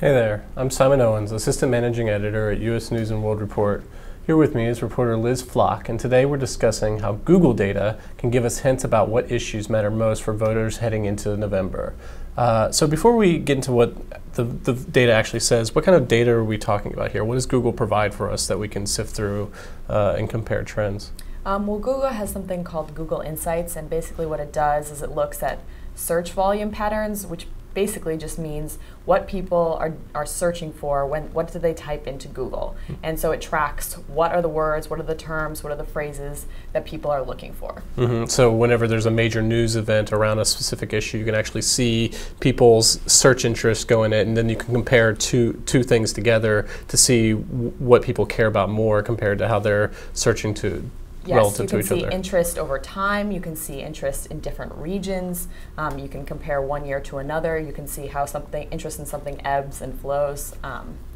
Hey there, I'm Simon Owens, Assistant Managing Editor at U.S. News & World Report. Here with me is reporter Liz Flock, and today we're discussing how Google data can give us hints about what issues matter most for voters heading into November. So before we get into what the data actually says, what kind of data are we talking about here? What does Google provide for us that we can sift through and compare trends? Well, Google has something called Google Insights, and basically what it does is it looks at search volume patterns, which basically just means what people are searching for, what do they type into Google. And so it tracks what are the words, what are the terms, what are the phrases that people are looking for. So whenever there's a major news event around a specific issue, you can actually see people's search interest go in it, and then you can compare two things together to see what people care about more compared to how they're searching to relative to each other. You can see interest over time, you can see interest in different regions, you can compare one year to another, you can see how interest in something ebbs and flows.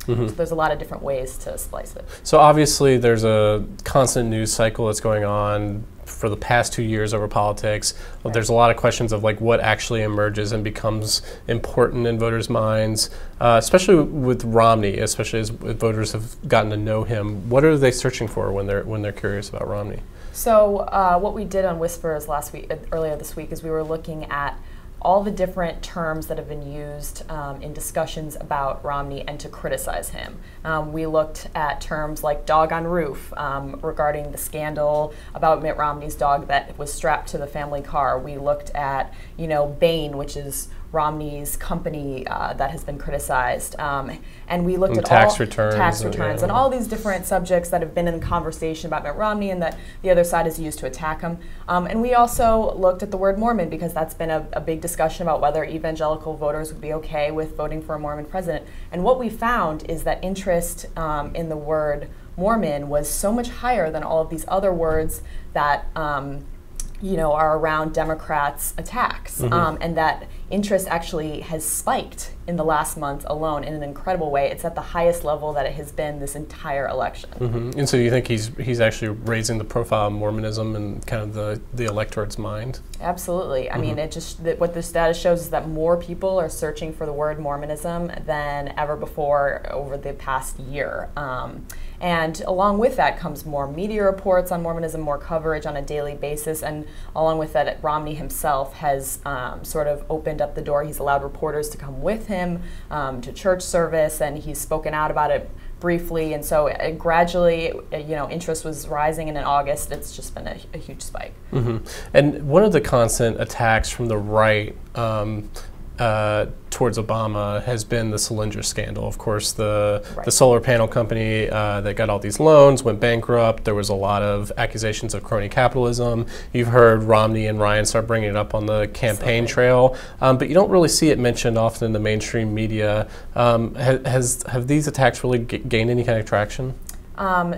So there's a lot of different ways to slice it. So obviously there's a constant news cycle that's going on for the past 2 years over politics. Right. There's a lot of questions of like what actually emerges and becomes important in voters' minds, especially with Romney, especially as voters have gotten to know him. What are they searching for when they're curious about Romney? So what we did on Whispers earlier this week is we were looking at all the different terms that have been used in discussions about Romney and to criticize him. We looked at terms like dog on roof regarding the scandal about Mitt Romney's dog that was strapped to the family car. We looked at, Bain, which is Romney's company that has been criticized. And we looked at tax returns and all these different subjects that have been in conversation about Mitt Romney and that the other side has used to attack him. And we also looked at the word Mormon because that's been a big discussion about whether evangelical voters would be okay with voting for a Mormon president. And what we found is that interest in the word Mormon was so much higher than all of these other words that are around Democrats' attacks, and that interest actually has spiked in the last month alone in an incredible way. It's at the highest level that it has been this entire election. And so you think he's actually raising the profile of Mormonism and kind of the electorate's mind? Absolutely. I mean, what this data shows is that more people are searching for the word Mormonism than ever before over the past year. And along with that comes more media reports on Mormonism, more coverage on a daily basis, and along with that, Romney himself has sort of opened up the door. He's allowed reporters to come with him to church service, and he's spoken out about it briefly, and so gradually, interest was rising, and in August, it's just been a huge spike. And one of the constant attacks from the right towards Obama has been the Sullinger scandal. Of course, the solar panel company that got all these loans went bankrupt. There was a lot of accusations of crony capitalism. You've heard Romney and Ryan start bringing it up on the campaign trail, but you don't really see it mentioned often in the mainstream media. Have these attacks really gained any kind of traction?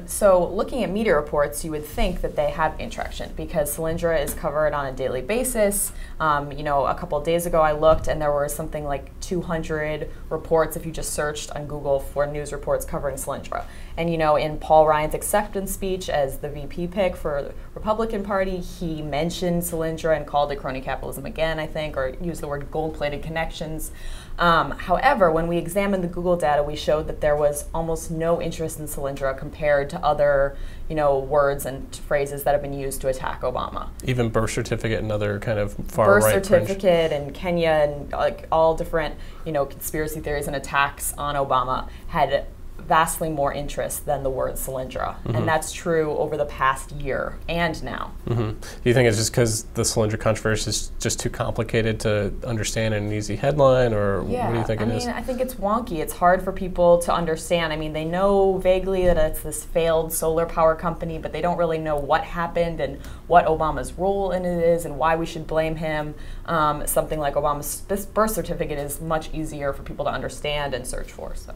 So looking at media reports, you would think that they have traction because Sullinger is covered on a daily basis. A couple of days ago I looked and there were something like 200 reports if you just searched on Google for news reports covering Sullinger. And in Paul Ryan's acceptance speech as the VP pick for the Republican Party, he mentioned Sullinger and called it crony capitalism again, I think, or used the word gold-plated connections. However, when we examined the Google data, we showed that there was almost no interest in Sullinger compared to other, words and phrases that have been used to attack Obama. Even birth certificate and other kind of far-right birth certificate and Kenya and like all different, conspiracy theories and attacks on Obama had vastly more interest than the word Sullinger. And that's true over the past year and now. Do you think it's just because the Sullinger controversy is just too complicated to understand in an easy headline, or what do you think it is? I think it's wonky. It's hard for people to understand. I mean, they know vaguely that it's this failed solar power company, but they don't really know what happened and what Obama's role in it is and why we should blame him. Something like Obama's birth certificate is much easier for people to understand and search for. So.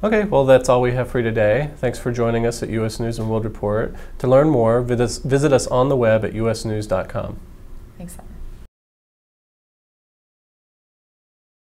Okay, well, that's all we have for you today. Thanks for joining us at U.S. News & World Report. To learn more, visit us on the web at usnews.com. Thanks.